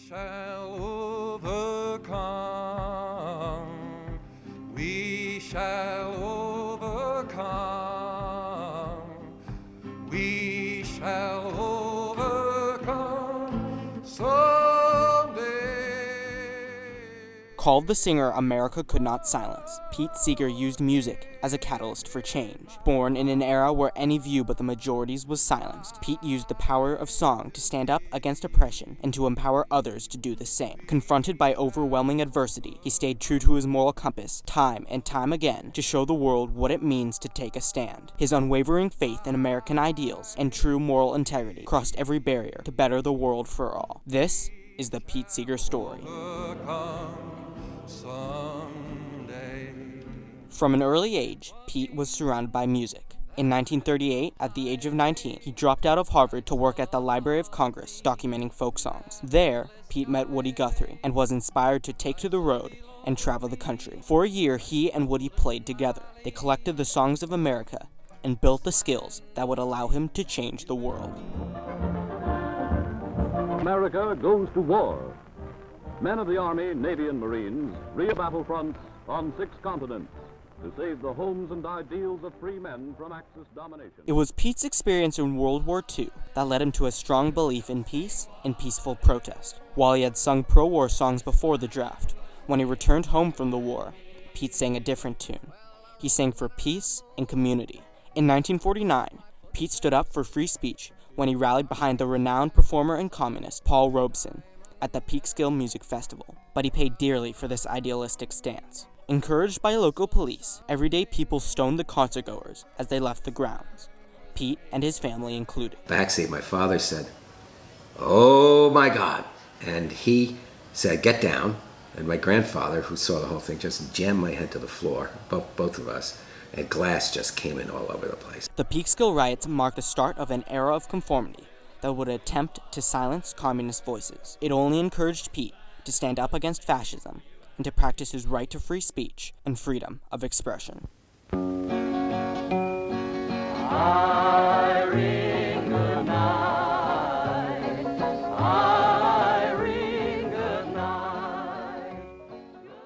shall overcome. We shall overcome. We shall overcome someday. Called the singer America Could Not Silence, Pete Seeger used music as a catalyst for change. Born in an era where any view but the majority's was silenced, Pete used the power of song to stand up against oppression and to empower others to do the same. Confronted by overwhelming adversity, he stayed true to his moral compass time and time again to show the world what it means to take a stand. His unwavering faith in American ideals and true moral integrity crossed every barrier to better the world for all. This is the Pete Seeger story. Someday. From an early age, Pete was surrounded by music. In 1938, at the age of 19, he dropped out of Harvard to work at the Library of Congress, documenting folk songs. There, Pete met Woody Guthrie and was inspired to take to the road and travel the country. For a year, he and Woody played together. They collected the songs of America and built the skills that would allow him to change the world. America goes to war. Men of the Army, Navy, and Marines rear battlefronts on 6 continents to save the homes and ideals of free men from Axis domination. It was Pete's experience in World War II that led him to a strong belief in peace and peaceful protest. While he had sung pro-war songs before the draft, when he returned home from the war, Pete sang a different tune. He sang for peace and community. In 1949, Pete stood up for free speech when he rallied behind the renowned performer and communist Paul Robeson at the Peekskill Music Festival, but he paid dearly for this idealistic stance. Encouraged by local police, everyday people stoned the concertgoers as they left the grounds, Pete and his family included. Backseat, my father said, "Oh my God," and he said, "Get down," and my grandfather, who saw the whole thing, just jammed my head to the floor, both of us, and glass just came in all over the place. The Peekskill riots marked the start of an era of conformity that would attempt to silence communist voices. It only encouraged Pete to stand up against fascism and to practice his right to free speech and freedom of expression. I ring good night. I ring good night.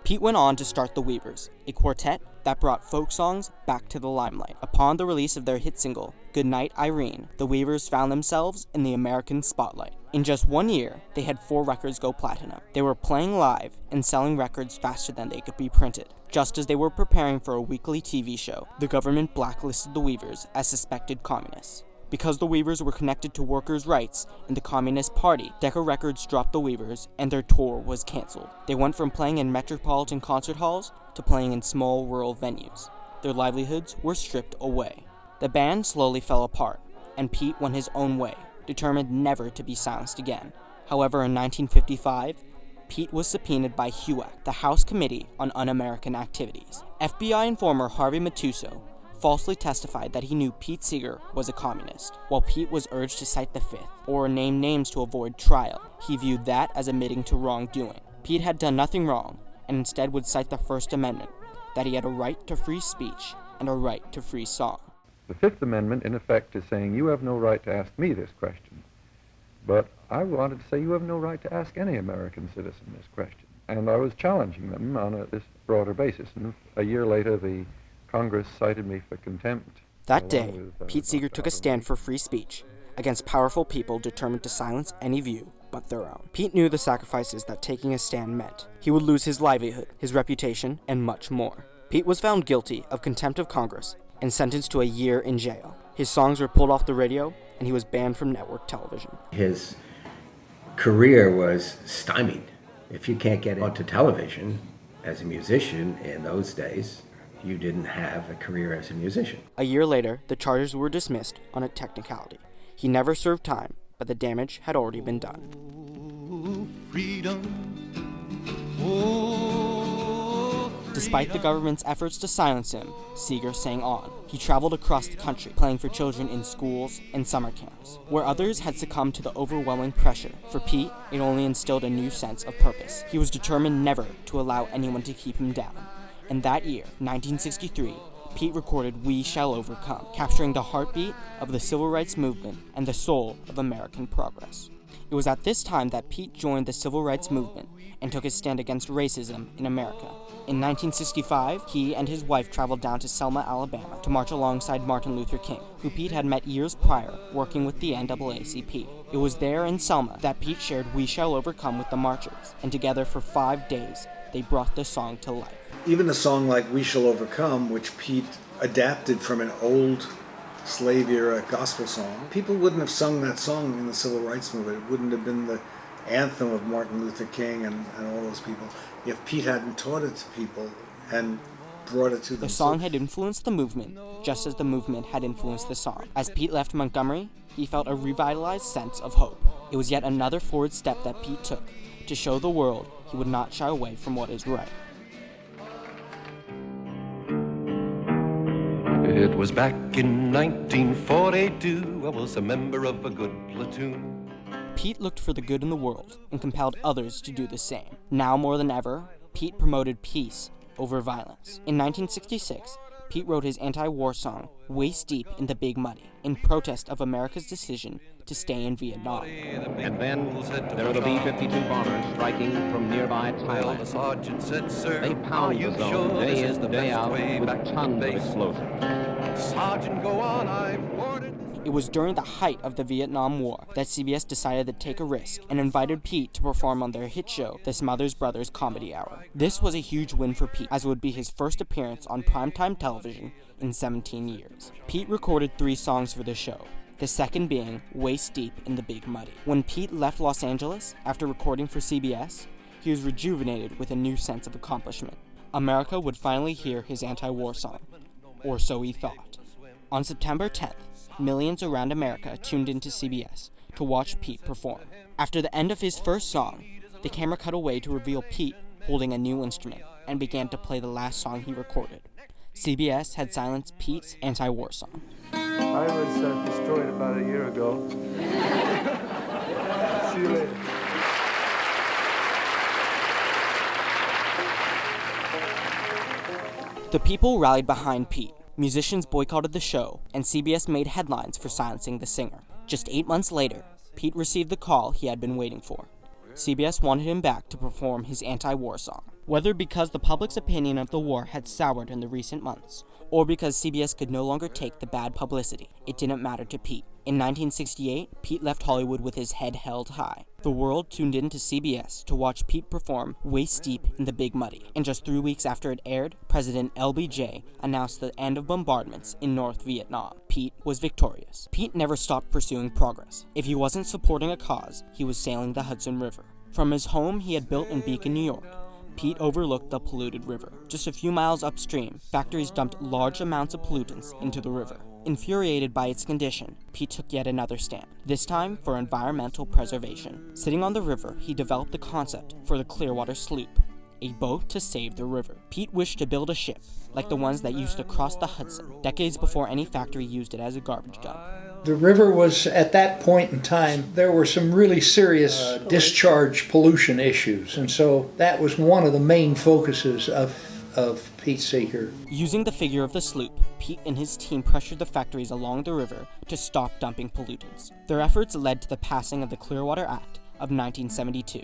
Pete went on to start the Weavers, a quartet that brought folk songs back to the limelight. Upon the release of their hit single, Goodnight Irene, the Weavers found themselves in the American spotlight. In just 1 year, they had 4 records go platinum. They were playing live and selling records faster than they could be printed. Just as they were preparing for a weekly TV show, the government blacklisted the Weavers as suspected communists. Because the Weavers were connected to workers' rights and the Communist Party, Decca Records dropped the Weavers and their tour was canceled. They went from playing in metropolitan concert halls to playing in small rural venues. Their livelihoods were stripped away. The band slowly fell apart, and Pete went his own way, determined never to be silenced again. However, in 1955, Pete was subpoenaed by HUAC, the House Committee on Un-American Activities. FBI informer Harvey Matuso falsely testified that he knew Pete Seeger was a communist. While Pete was urged to cite the Fifth, or name names to avoid trial, he viewed that as admitting to wrongdoing. Pete had done nothing wrong, and instead would cite the First Amendment, that he had a right to free speech and a right to free song. The Fifth Amendment, in effect, is saying you have no right to ask me this question. But I wanted to say you have no right to ask any American citizen this question. And I was challenging them on this broader basis. And a year later, the Congress cited me for contempt. That day, Pete Seeger took a stand for free speech against powerful people determined to silence any view but their own. Pete knew the sacrifices that taking a stand meant. He would lose his livelihood, his reputation, and much more. Pete was found guilty of contempt of Congress and sentenced to a year in jail. His songs were pulled off the radio, and he was banned from network television. His career was stymied. If you can't get onto television as a musician in those days, you didn't have a career as a musician. A year later, the charges were dismissed on a technicality. He never served time, but the damage had already been done. Freedom. Oh, Despite the government's efforts to silence him, Seeger sang on. He traveled across the country, playing for children in schools and summer camps. Where others had succumbed to the overwhelming pressure, for Pete, it only instilled a new sense of purpose. He was determined never to allow anyone to keep him down. And that year, 1963, Pete recorded We Shall Overcome, capturing the heartbeat of the civil rights movement and the soul of American progress. It was at this time that Pete joined the civil rights movement and took his stand against racism in America. In 1965, he and his wife traveled down to Selma, Alabama to march alongside Martin Luther King, who Pete had met years prior working with the NAACP. It was there in Selma that Pete shared "We Shall Overcome" with the marchers, and together for 5 days, they brought the song to life. Even a song like "We Shall Overcome," which Pete adapted from an old slave-era gospel song, people wouldn't have sung that song in the civil rights movement. It wouldn't have been the anthem of Martin Luther King and all those people if Pete hadn't taught it to people and brought it to them. The song had influenced the movement, just as the movement had influenced the song. As Pete left Montgomery, he felt a revitalized sense of hope. It was yet another forward step that Pete took to show the world he would not shy away from what is right. It was back in 1942, I was a member of a good platoon. Pete looked for the good in the world and compelled others to do the same. Now more than ever, Pete promoted peace over violence. In 1966, Pete wrote his anti-war song, "Waist Deep in the Big Muddy," in protest of America's decision to stay in Vietnam. And then there are the B-52 bombers striking from nearby Thailand. The sergeant said, "Sir, They pound the zone day in, day out with tons of explosives. Sergeant, go on, I've ordered." It was during the height of the Vietnam War that CBS decided to take a risk and invited Pete to perform on their hit show, The Smothers Brothers Comedy Hour. This was a huge win for Pete, as it would be his first appearance on primetime television in 17 years. Pete recorded 3 songs for the show, the second being "Waist Deep in the Big Muddy." When Pete left Los Angeles after recording for CBS, he was rejuvenated with a new sense of accomplishment. America would finally hear his anti-war song, or so he thought. On September 10th, millions around America tuned into CBS to watch Pete perform. After the end of his first song, the camera cut away to reveal Pete holding a new instrument and began to play the last song he recorded. CBS had silenced Pete's anti-war song. I was destroyed about a year ago. See you later. The people rallied behind Pete. Musicians boycotted the show, and CBS made headlines for silencing the singer. Just 8 months later, Pete received the call he had been waiting for. CBS wanted him back to perform his anti-war song. Whether because the public's opinion of the war had soured in the recent months, or because CBS could no longer take the bad publicity, it didn't matter to Pete. In 1968, Pete left Hollywood with his head held high. The world tuned in to CBS to watch Pete perform "Waist Deep in the Big Muddy," and just 3 weeks after it aired, President LBJ announced the end of bombardments in North Vietnam. Pete was victorious. Pete never stopped pursuing progress. If he wasn't supporting a cause, he was sailing the Hudson River. From his home he had built in Beacon, New York, Pete overlooked the polluted river. Just a few miles upstream, factories dumped large amounts of pollutants into the river. Infuriated by its condition, Pete took yet another stand, this time for environmental preservation. Sitting on the river, he developed the concept for the Clearwater Sloop, a boat to save the river. Pete wished to build a ship, like the ones that used to cross the Hudson, decades before any factory used it as a garbage dump. The river was, at that point in time, there were some really serious discharge pollution issues, and so that was one of the main focuses of Pete Seeger. Using the figure of the sloop, Pete and his team pressured the factories along the river to stop dumping pollutants. Their efforts led to the passing of the Clearwater Act of 1972.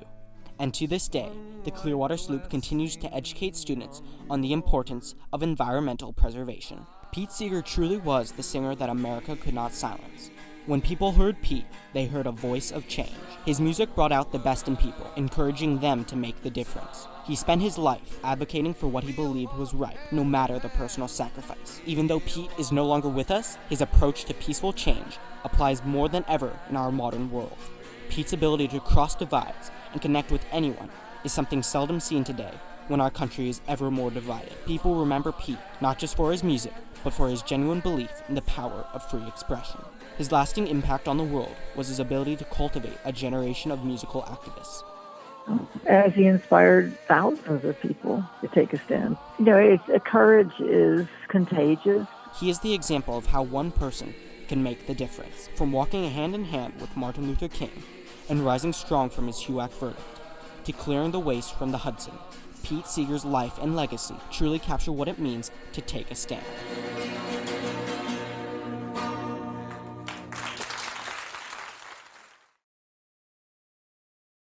And to this day, the Clearwater Sloop continues to educate students on the importance of environmental preservation. Pete Seeger truly was the singer that America could not silence. When people heard Pete, they heard a voice of change. His music brought out the best in people, encouraging them to make the difference. He spent his life advocating for what he believed was right, no matter the personal sacrifice. Even though Pete is no longer with us, his approach to peaceful change applies more than ever in our modern world. Pete's ability to cross divides and connect with anyone is something seldom seen today when our country is ever more divided. People remember Pete not just for his music, but for his genuine belief in the power of free expression. His lasting impact on the world was his ability to cultivate a generation of musical activists. As he inspired thousands of people to take a stand. Courage is contagious. He is the example of how one person can make the difference. From walking hand in hand with Martin Luther King and rising strong from his HUAC verdict, to clearing the waste from the Hudson, Pete Seeger's life and legacy truly capture what it means to take a stand.